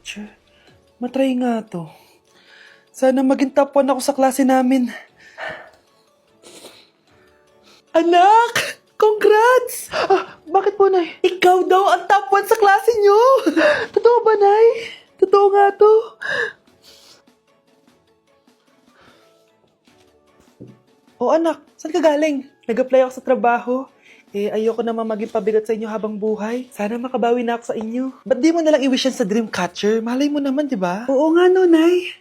Dreamcatcher. Matry nga to. Sana maging top 1 ako sa klase namin. Anak! Congrats! Bakit po, Nay? Ikaw daw ang top 1 sa klase nyo! Totoo ba, Nay? Totoo nga to. O anak, saan ka galing? Nag-apply ako sa trabaho. Ayoko naman maging pabigat sa inyo habang buhay. Sana makabawi na ako sa inyo. Ba't di mo nalang i-wish yan sa Dreamcatcher? Malay mo naman, di ba? Oo nga no, Nay.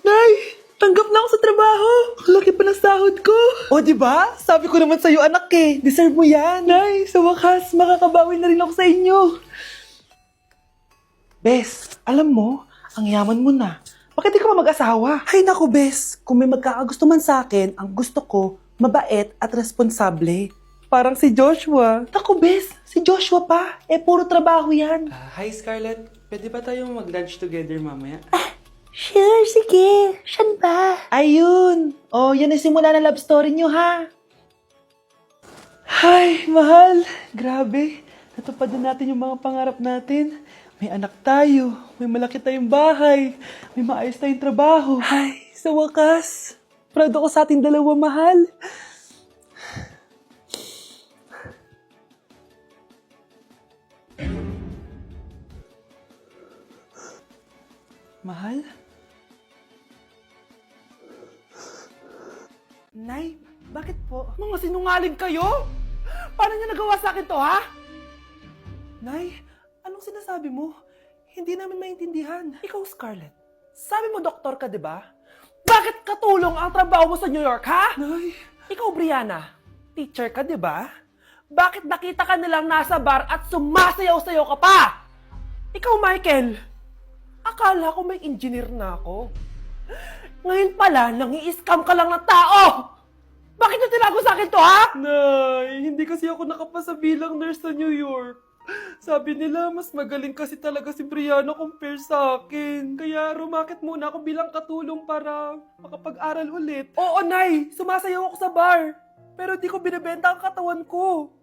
Nay! Tanggap na ako sa trabaho! Ang laki pa ng sahod ko! O, di ba? Sabi ko naman sa'yo, anak eh. Deserve mo yan. Nay, sa wakas, makakabawi na rin ako sa inyo. Bes, alam mo, ang yaman mo na. Bakit di ka pa mag-asawa? Ay naku, Bes. Kung may magkakagusto man sa akin, ang gusto ko, mabait at responsable. Parang si Joshua. Naku, Bes. Si Joshua pa. Puro trabaho yan. Hi Scarlett, pwede ba tayong mag-lunch together mamaya? Sure, sige. Saan ba? Ayun. Oh, yan ang simula ng love story nyo, ha? Ay, mahal. Grabe. Natupad na natin yung mga pangarap natin. May anak tayo. May malaki tayong bahay. May maayos tayong trabaho. Ay, sa wakas. Proud ako sa ating dalawa, mahal. Mahal? Nay, bakit po? Mga sinungaling kayo? Paano niya nagawa sa akin to, ha? Nay, anong sinasabi mo? Hindi namin maintindihan. Ikaw, Scarlett, sabi mo doktor ka, di ba? Bakit katulong ang trabaho mo sa New York, ha? Nay. Ikaw, Brianna, teacher ka, di ba? Bakit nakita ka nilang nasa bar at sumasayaw-sayaw ka pa? Ikaw, Michael, akala ko may engineer na ako. Ngayon pala, nangi-scam ka lang ng tao! Bakit niyo tinago sa akin to, ha? Nay, hindi kasi ako nakapasa bilang nurse sa New York. Sabi nila, mas magaling kasi talaga si Brianna compare sa akin. Kaya rumakit muna ako bilang katulong para makapag-aral ulit. Oo, Nay! Sumasayaw ako sa bar. Pero di ko binibenta ang katawan ko.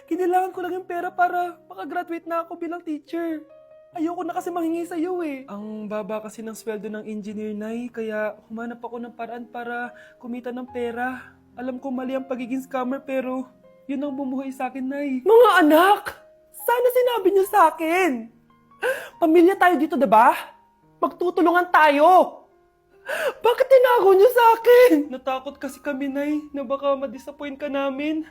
Kinilangan ko lang yung pera para makagraduate na ako bilang teacher. Ayoko na kasi manghingi sa'yo eh. Ang baba kasi ng sweldo ng engineer, Nay, kaya humanap ako ng paraan para kumita ng pera. Alam ko mali ang pagiging scammer pero yun ang bumuhay sa akin, Nay. Mga anak! Sana sinabi niyo sa akin. Pamilya tayo dito, diba? Magtutulungan tayo. Bakit tinago niyo sa akin? Natakot kasi kami, Nay, na baka ma-disappoint ka namin.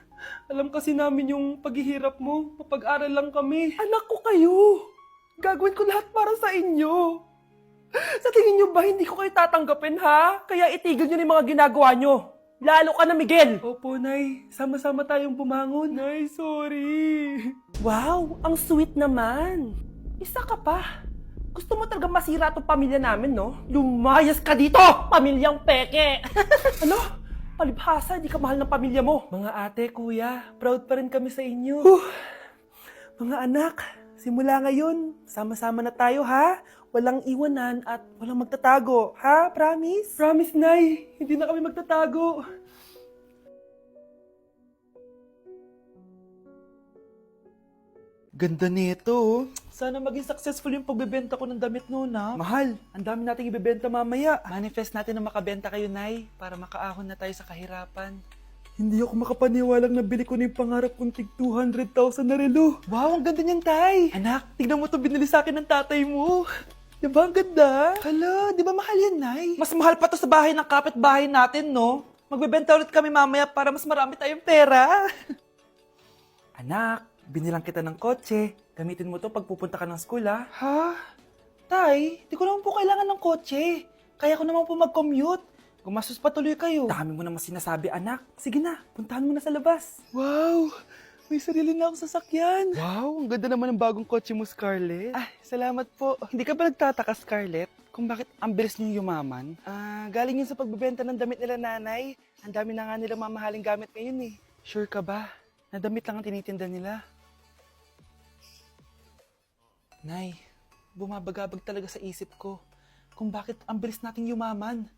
Alam kasi namin yung paghihirap mo. Mapag-aral lang kami. Anak ko kayo. Gagawin ko lahat para sa inyo. Sa tingin niyo ba hindi ko kayo tatanggapin, ha? Kaya itigil niyo na yung mga ginagawa niyo. Lalo ka na, Miguel! Opo, Nay. Sama-sama tayong bumangon. Nay, sorry. Wow, ang sweet naman. Isa ka pa. Gusto mo talaga masira itong pamilya namin, no? Lumayas ka dito, pamilyang peke! Ano? Palibhasa, di ka mahal ng pamilya mo. Mga ate, kuya, proud pa rin kami sa inyo. Mga anak, simula ngayon, sama-sama na tayo, ha? Walang iwanan at walang magtatago, ha? Promise? Promise, Nay. Hindi na kami magtatago. Ganda nito, oh. Sana maging successful yung pagbebenta ko ng damit noon, ha? Mahal, ang dami nating ibebenta mamaya. Manifest natin na makabenta kayo, Nay, para makaahon na tayo sa kahirapan. Hindi ako makapaniwalang nabili ko na yung pangarap kong tig 200,000 na relo. Wow, ang ganda niyan, Tay. Anak, tignan mo to binili sa akin ng tatay mo. Diba ang ganda? Hala, di ba mahal yan, Nay? Mas mahal pa to sa bahay ng kapitbahay natin, no? Magbebenta ulit kami mamaya para mas marami tayong pera. Anak, binilang kita ng kotse. Gamitin mo to pag pupunta ka ng school, ha? Ha? Tay, di ko naman po kailangan ng kotse. Kaya ko naman po mag-commute. Gumastos pa tuloy kayo. Dami mo naman sinasabi, anak. Sige na, puntahan mo na sa labas. Wow! May sarili na akong sasakyan. Wow, ang ganda naman ng bagong kotse mo, Scarlett. Ah, salamat po. Hindi ka ba nagtataka, Scarlett, kung bakit ang bilis niyong yumaman? Galing yun sa pagbebenta ng damit nila nanay. Ang dami na nga nila mamahaling gamit ngayon eh. Sure ka ba? Na damit lang ang tinitinda nila? Nay, bumabagabag talaga sa isip ko kung bakit ang bilis nating yumaman.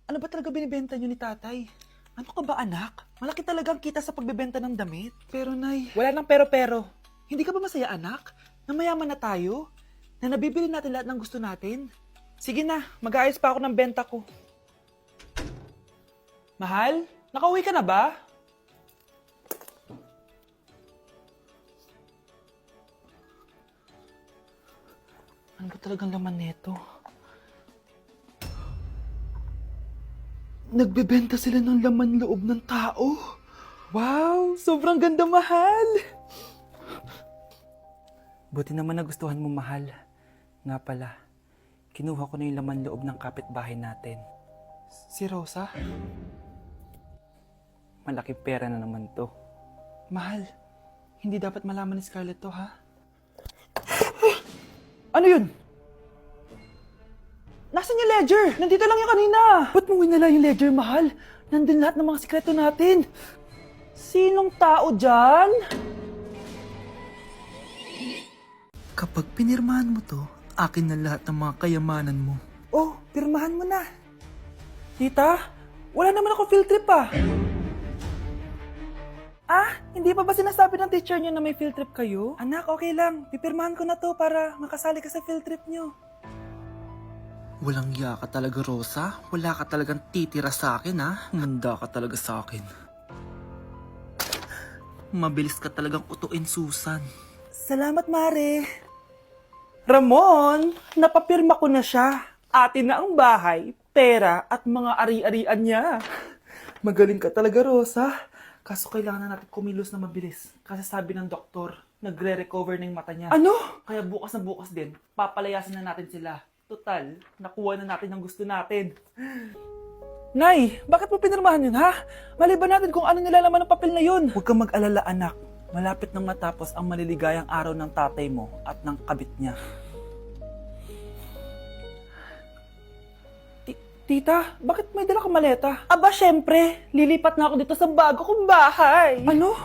Ano ba talaga binibenta niyo ni tatay? Ano ka ba, anak? Malaki talagang kita sa pagbebenta ng damit. Pero, Nay, wala nang pero-pero. Hindi ka ba masaya, anak? Na mayaman na tayo? Na nabibili natin lahat ng gusto natin? Sige na, mag-aayos pa ako ng benta ko. Mahal, nakauwi ka na ba? Ano ba talagang laman nito? Nagbebenta sila ng laman loob ng tao. Wow, sobrang ganda, mahal. Buti naman nagustuhan mo, mahal. Nga pala, kinuha ko na yung laman loob ng kapitbahay natin. Si Rosa? Malaking pera na naman to. Mahal, hindi dapat malaman ni Scarlett to, ha? Ano yun? Nasaan yung ledger? Nandito lang yung kanina. Ba't mo winala yung ledger, mahal? Nandun lahat ng mga sikreto natin. Sinong tao dyan? Kapag pinirmahan mo to, akin na lahat ng mga kayamanan mo. Oh, pirmahan mo na. Tita, wala naman ako field trip ah. Ah, hindi pa ba sinasabi ng teacher niyo na may field trip kayo? Anak, okay lang. Pipirmahan ko na to para makasali ka sa field trip niyo. Walang iya ka talaga, Rosa. Wala ka talagang titira sa akin, ha? Manda ka talaga sa akin. Mabilis ka talagang utuin, Susan. Salamat, Mare. Ramon, napapirma ko na siya. Atin na ang bahay, pera at mga ari-arian niya. Magaling ka talaga, Rosa. Kaso kailangan na natin kumilos na mabilis. Kasi sabi ng doktor, nagre-recover na yung mata niya. Ano? Kaya bukas na bukas din, papalayasin na natin sila. Total, nakuha na natin ang gusto natin. Nay, bakit mo pinirmahan yun, ha? Maliban natin kung ano nilalaman ng papel na yun. Huwag kang mag-alala, anak. Malapit nang matapos ang maliligayang araw ng tatay mo at ng kabit niya. Tita, bakit may dala kang maleta? Aba, syempre. Lilipat na ako dito sa bago kong bahay. Ano?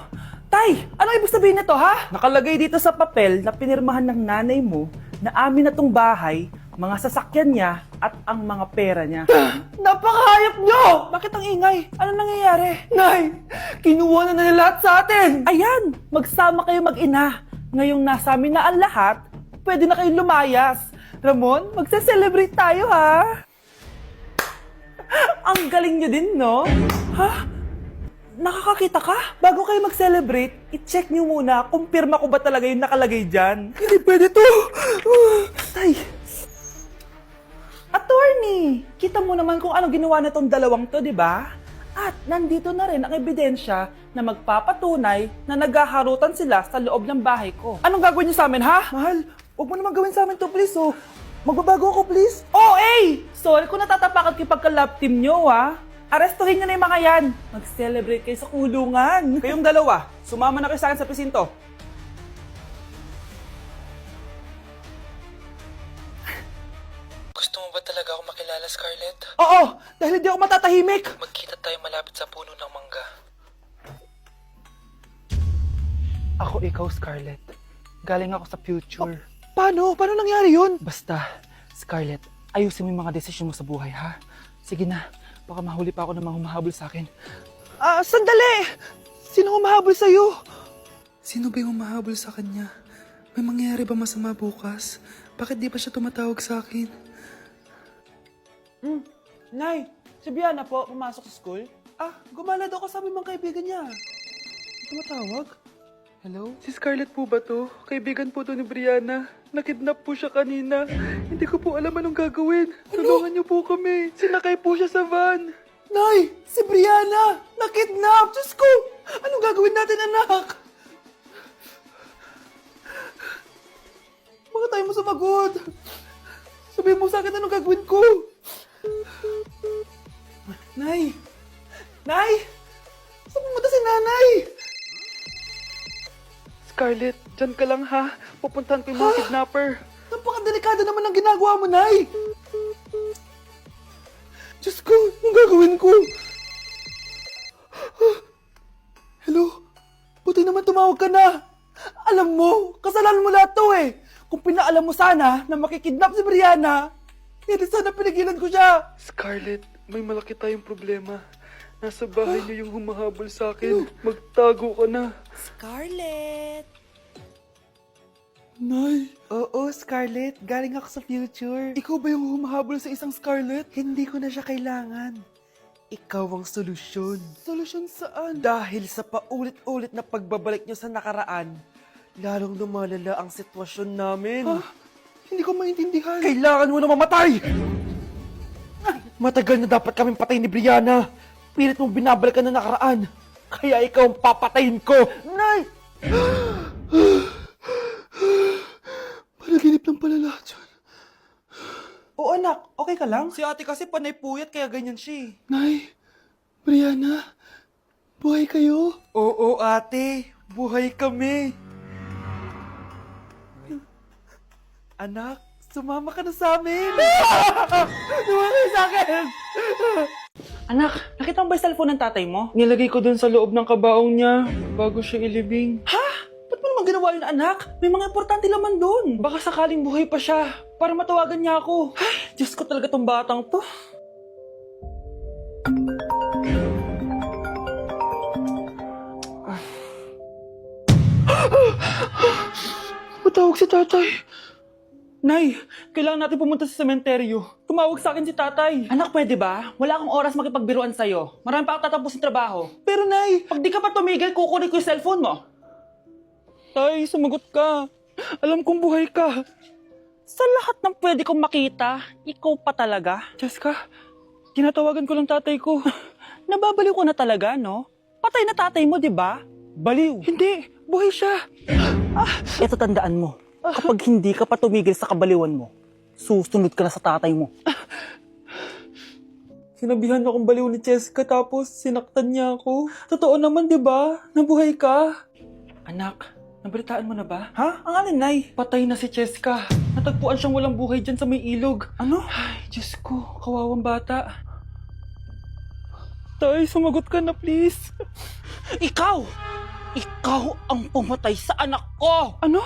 Tay, ano ibig sabihin nito, ha? Nakalagay dito sa papel na pinirmahan ng nanay mo na amin na tong bahay, mga sasakyan niya at ang mga pera niya. Napakahayop nyo! Bakit ang ingay? Ano nangyayari? Nay, kinuha na nila lahat sa atin! Ayan, magsama kayo mag-ina. Ngayong nasa amin na ang lahat, pwede na kayong lumayas. Ramon, magse-celebrate tayo, ha? Ang galing nyo din, no? Ha? Nakakakita ka? Bago kayo mag-celebrate, i-check nyo muna kung pirma ko ba talaga yung nakalagay dyan. Hindi pwede to! Tay! Attorney! Kita mo naman kung ano ginawa na tong dalawang to, di ba? At nandito na rin ang ebidensya na magpapatunay na naghaharutan sila sa loob ng bahay ko. Anong gagawin nyo sa amin, ha? Mahal, huwag mo naman gawin sa amin to, please, oh. Magbabago ako, please. Oh, eh! Sorry kung natatapakan kayo pagka-love team nyo, ha? Arestuhin nyo na yung mga yan. Mag-celebrate kayo sa kulungan. Kayong dalawa, sumama na kayo sa akin sa presinto. Gusto mo ba talaga ako makilala, Scarlett? Oo, dahil hindi ako matatahimik. Magkita tayo malapit sa puno ng mangga. Ako ikaw, Scarlett. Galing ako sa future. Paano? Paano nangyari yun? Basta, Scarlett, ayusin mo yung mga desisyon mo sa buhay, ha? Sige na, baka mahuli pa ako ng mga humahabol sa akin. Sandali! Sino humahabol sa'yo? Sino ba yung humahabol sa kanya? May mangyayari ba masama bukas? Bakit di pa siya tumatawag sa akin? Nay, si Biana po, pumasok sa school. Gumala daw kasama mga kaibigan niya. Tumatawag? Hello? Si Scarlett po ba to? Kaibigan po to ni Brianna. Nakidnap po siya kanina. Hindi ko po alam anong gagawin. Tulungan niyo po kami. Sinakay po siya sa van. Nay, si Brianna! Nakidnap! Diyos ko! Anong gagawin natin, anak? Bakit tayo mo sumagot? Sabihin mo sa akin anong gagawin ko. Nay! Nay! Saan pumunta si nanay? Scarlett, dyan ka lang ha. Pupuntahan ko yung mga kidnapper. Napakadelikado naman ang ginagawa mo, Nay! Diyos ko, anong gagawin ko? Hello? Buti naman tumawag ka na. Alam mo, kasalanan mo lahat to eh. Kung pinaalam mo sana na makikidnap si Brianna, hindi sana pinigilan ko siya. Scarlett, may malaki tayong problema. Nasa bahay niyo yung humahabol sa akin. Magtago ka na. Scarlett! Nay, Oo, Scarlett. Galing ako sa future. ikaw ba yung humahabol sa isang Scarlet? Hindi ko na siya kailangan. Ikaw ang solusyon. Solusyon saan? Dahil sa paulit-ulit na pagbabalik niyo sa nakaraan, lalong lumalala ang sitwasyon namin. Ha? Hindi ko maintindihan. Kailangan mo na mamatay! Matagal na dapat kaming patay ni Brianna. Pilit mong binabalikan na nakaraan. Kaya ikaw ang papatayin ko. Nay! Panaginip lang pala lahat yun. Oo anak, okay ka lang? Si ate kasi panay puyat kaya ganyan siya eh. Nay, Brianna, buhay kayo? Oo ate, buhay kami. Anak, sumama ka na sa amin. Sumama ka sa akin. Anak, nakita mo ba yung cellphone ng tatay mo? Nilagay ko dun sa loob ng kabaong niya bago siya ilibing. Ha? Ba't mo naman ginawa yun, anak? May mga importante laman doon. Baka sakaling buhay pa siya para matawagan niya ako. Ay, Diyos ko talaga tong batang to. Matawag si tatay. Nay, kailangan natin pumunta sa sementeryo. Tumawag sa akin si tatay. Anak, pwede ba? Wala akong oras makipagbiruan sa'yo. Marami pa ako tatapusin trabaho. Pero Nay, pag di ka pa tumigil, kukunin ko yung cellphone mo. Tay, sumagot ka. Alam kong buhay ka. Sa lahat ng pwede kong makita, ikaw pa talaga. Jessica, tinatawagan ko lang tatay ko. Nababaliw ko na talaga, no? Patay na tatay mo, di ba? Baliw. Hindi, buhay siya. Ito tandaan mo, kapag hindi ka pa tumigil sa kabaliwan mo, susunod ka na sa tatay mo. Sinabihan akong baliw ni Jessica tapos sinaktan niya ako. Totoo naman, di ba? Nabuhay ka. Anak, nabalitaan mo na ba? Ha? Ang alin, Nay? Patay na si Jessica. Natagpuan siyang walang buhay dyan sa may ilog. Ano? Ay, Diyos ko, kawawang bata. Tay, sumagot ka na please. Ikaw! Ikaw ang pumatay sa anak ko! Ano?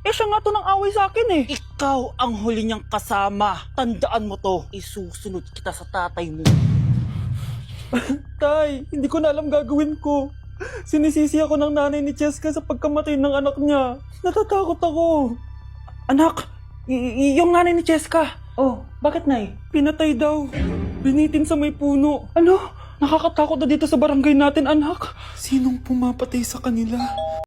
Eh, siya nga to ng away sa akin eh. Ikaw ang huli niyang kasama. Tandaan mo to. Isusunod kita sa tatay mo. Tay, hindi ko na alam gagawin ko. Sinisisi ako ng nanay ni Jessica sa pagkamatay ng anak niya. Natatakot ako. Anak, yung nanay ni Jessica. Oh, Bakit, Nay? pinatay daw. Binitin sa may puno. Ano? Nakakatakot na dito sa barangay natin, anak. Sinong pumapatay sa kanila?